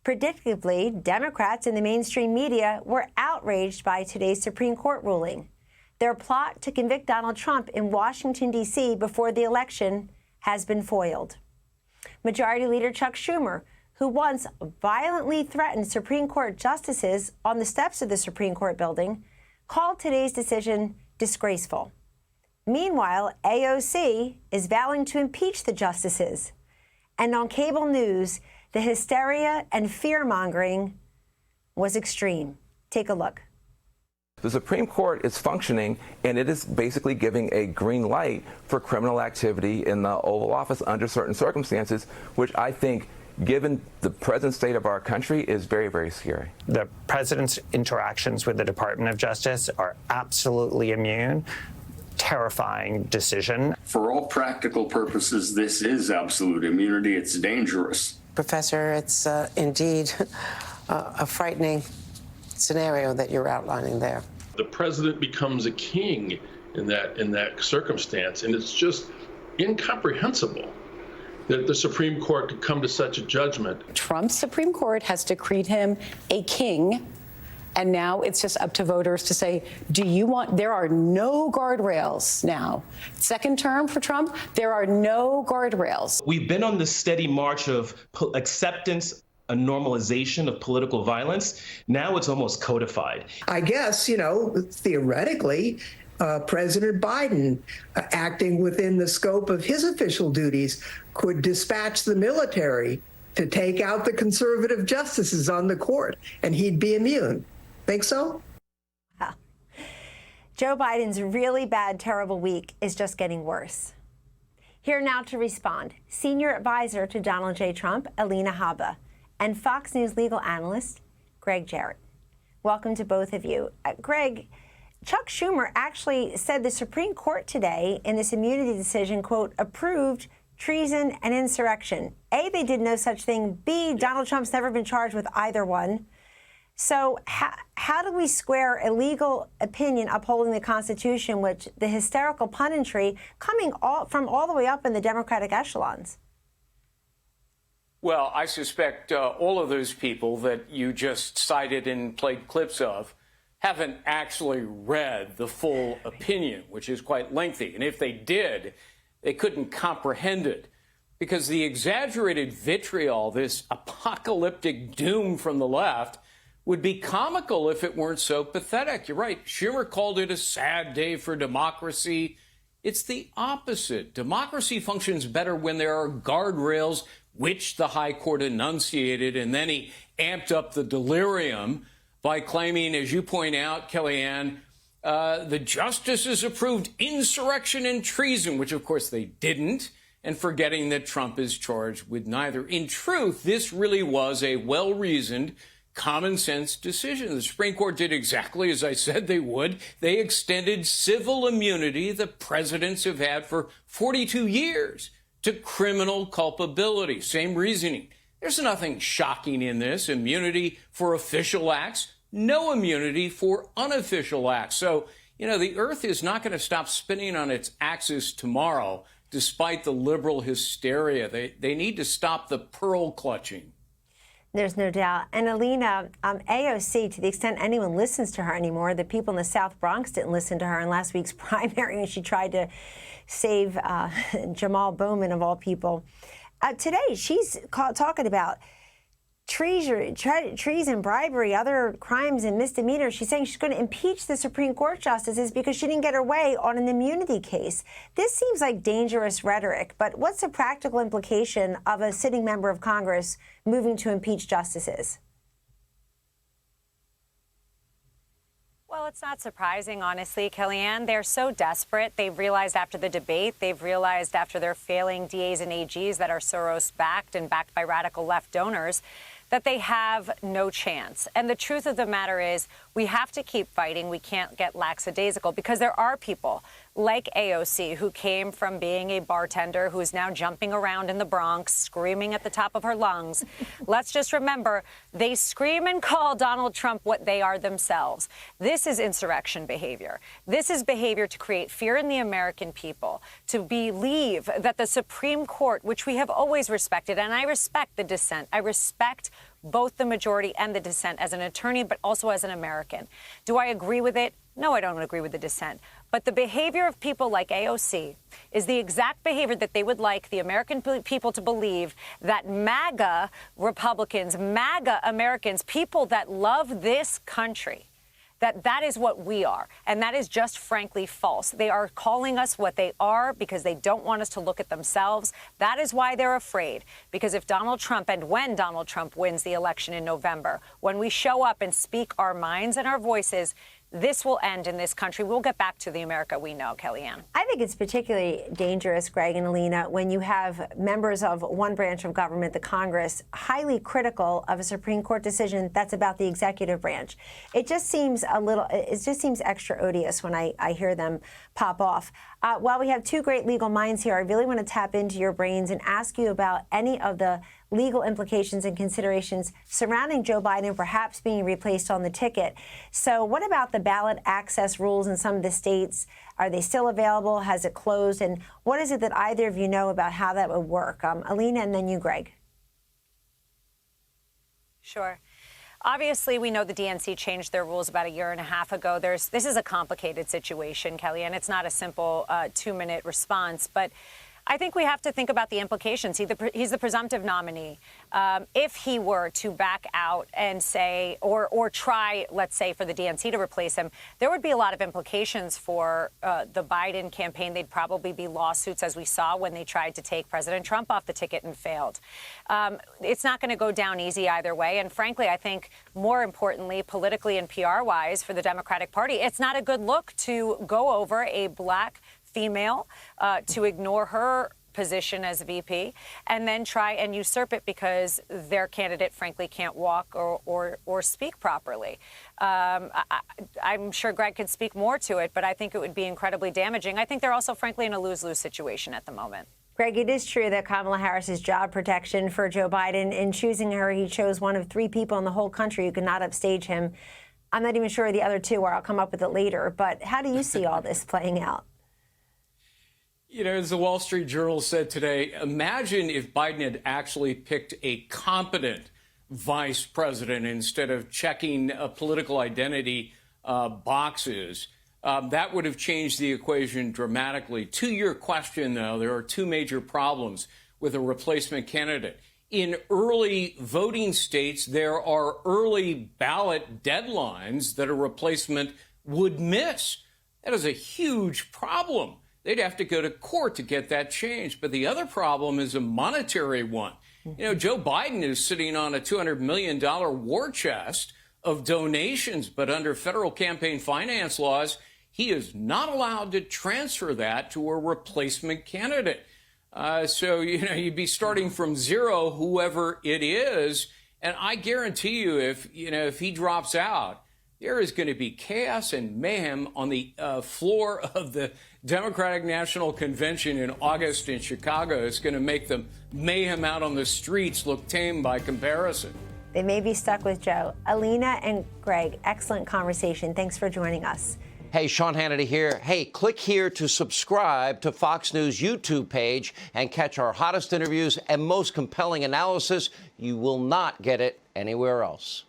Predictably, Democrats in the mainstream media were outraged by today's Supreme Court ruling. Their plot to convict Donald Trump in Washington, D.C. before the election has been foiled. Majority Leader Chuck Schumer, who once violently threatened Supreme Court justices on the steps of the Supreme Court building, called today's decision disgraceful. Meanwhile, AOC is vowing to impeach the justices. And on cable news, the hysteria and fear-mongering was extreme. Take a look. The Supreme Court is functioning, and it is basically giving a green light for criminal activity in the Oval Office under certain circumstances, which I think, given the present state of our country, is very, very scary. The president's interactions with the Department of Justice are absolutely immune. Terrifying decision. For all practical purposes, this is absolute immunity. It's dangerous. Professor, it's indeed a frightening scenario that you're outlining there. The president becomes a king in that circumstance, and it's just incomprehensible that the Supreme Court could come to such a judgment. Trump's Supreme Court has decreed him a king, and now it's just up to voters to say, do you want, there are no guardrails now. Second term for Trump, there are no guardrails. We've been on this steady march of acceptance, a normalization of political violence. Now it's almost codified. I guess, theoretically, President Biden, acting within the scope of his official duties, could dispatch the military to take out the conservative justices on the court, and he'd be immune. Think so? Joe Biden's really bad, terrible week is just getting worse. Here now to respond, senior advisor to Donald J. Trump, Alina Habba, and Fox News legal analyst, Gregg Jarrett. Welcome to both of you. Greg, Chuck Schumer actually said the Supreme Court today in this immunity decision, quote, approved treason and insurrection. A, they did no such thing. B, Donald Trump's never been charged with either one. So how do we square a legal opinion upholding the Constitution, which the hysterical punditry coming from all the way up in the Democratic echelons? Well, I suspect all of those people that you just cited and played clips of haven't actually read the full opinion, which is quite lengthy. And if they did, they couldn't comprehend it, because the exaggerated vitriol, this apocalyptic doom from the left, would be comical if it weren't so pathetic. You're right. Schumer called it a sad day for democracy. It's the opposite. Democracy functions better when there are guardrails, which the high court enunciated, and then he amped up the delirium by claiming, as you point out, Kellyanne, the justices approved insurrection and treason, which of course they didn't, and forgetting that Trump is charged with neither. In truth, this really was a well-reasoned, common-sense decision. The Supreme Court did exactly as I said they would. They extended civil immunity that presidents have had for 42 years to criminal culpability. Same reasoning. There's nothing shocking in this. Immunity for official acts, no immunity for unofficial acts. So, the earth is not going to stop spinning on its axis tomorrow, despite the liberal hysteria. They need to stop the pearl clutching. There's no doubt. And Alina, AOC, to the extent anyone listens to her anymore, the people in the South Bronx didn't listen to her in last week's primary when she tried to save Jamal Bowman, of all people. Today, she's talking about treason, bribery, other crimes and misdemeanors. She's saying she's going to impeach the Supreme Court justices because she didn't get her way on an immunity case. This seems like dangerous rhetoric, but what's the practical implication of a sitting member of Congress moving to impeach justices? Well, it's not surprising, honestly, Kellyanne. They're so desperate. They've realized after the debate, they've realized after their failing DAs and AGs that are Soros-backed and backed by radical left donors, that they have no chance. And the truth of the matter is we have to keep fighting. We can't get lackadaisical, because there are people like AOC who came from being a bartender who is now jumping around in the Bronx, screaming at the top of her lungs. Let's just remember, they scream and call Donald Trump what they are themselves. This is insurrection behavior. This is behavior to create fear in the American people, to believe that the Supreme Court, which we have always respected, and I respect the dissent, I respect both the majority and the dissent as an attorney, but also as an American. Do I agree with it? No, I don't agree with the dissent. But the behavior of people like AOC is the exact behavior that they would like the American people to believe that MAGA Republicans, MAGA Americans, people that love this country, that is what we are. And that is just frankly false. They are calling us what they are because they don't want us to look at themselves. That is why they're afraid. Because if Donald Trump and when Donald Trump wins the election in November, when we show up and speak our minds and our voices, this will end in this country. We'll get back to the America we know, Kellyanne. I think it's particularly dangerous, Greg and Alina, when you have members of one branch of government, the Congress, highly critical of a Supreme Court decision that's about the executive branch. It just seems extra odious when I hear them pop off. While we have two great legal minds here, I really want to tap into your brains and ask you about any of the legal implications and considerations surrounding Joe Biden perhaps being replaced on the ticket. So what about the ballot access rules in some of the states? Are they still available? Has it closed? And what is it that either of you know about how that would work? Alina, and then you, Greg. Sure. Obviously, we know the DNC changed their rules about a year and a half ago. This is a complicated situation, Kellyanne. It's not a simple 2-minute response, but I think we have to think about the implications. He's the presumptive nominee. If he were to back out and say, or try, let's say, for the DNC to replace him, there would be a lot of implications for the Biden campaign. They'd probably be lawsuits, as we saw when they tried to take President Trump off the ticket and failed. It's not going to go down easy either way. And frankly, I think more importantly, politically and PR-wise for the Democratic Party, it's not a good look to go over a black female, to ignore her position as VP, and then try and usurp it because their candidate, frankly, can't walk or speak properly. I'm sure Greg could speak more to it, but I think it would be incredibly damaging. I think they're also, frankly, in a lose-lose situation at the moment. Greg, it is true that Kamala Harris's job protection for Joe Biden, in choosing her, he chose one of 3 people in the whole country who could not upstage him. I'm not even sure the other 2 are. I'll come up with it later. But how do you see all this playing out? You know, as the Wall Street Journal said today, imagine if Biden had actually picked a competent vice president instead of checking political identity boxes. That would have changed the equation dramatically. To your question, though, there are 2 major problems with a replacement candidate. In early voting states, there are early ballot deadlines that a replacement would miss. That is a huge problem. They'd have to go to court to get that changed. But the other problem is a monetary one. You know, Joe Biden is sitting on a $200 million war chest of donations, but under federal campaign finance laws, he is not allowed to transfer that to a replacement candidate. So, you know, you'd be starting from zero, whoever it is. And I guarantee you, if he drops out, there is going to be chaos and mayhem on the floor of the Democratic National Convention in August in Chicago. It's going to make the mayhem out on the streets look tame by comparison. They may be stuck with Joe. Alina and Greg, excellent conversation. Thanks for joining us. Hey, Sean Hannity here. Hey, click here to subscribe to Fox News YouTube page and catch our hottest interviews and most compelling analysis. You will not get it anywhere else.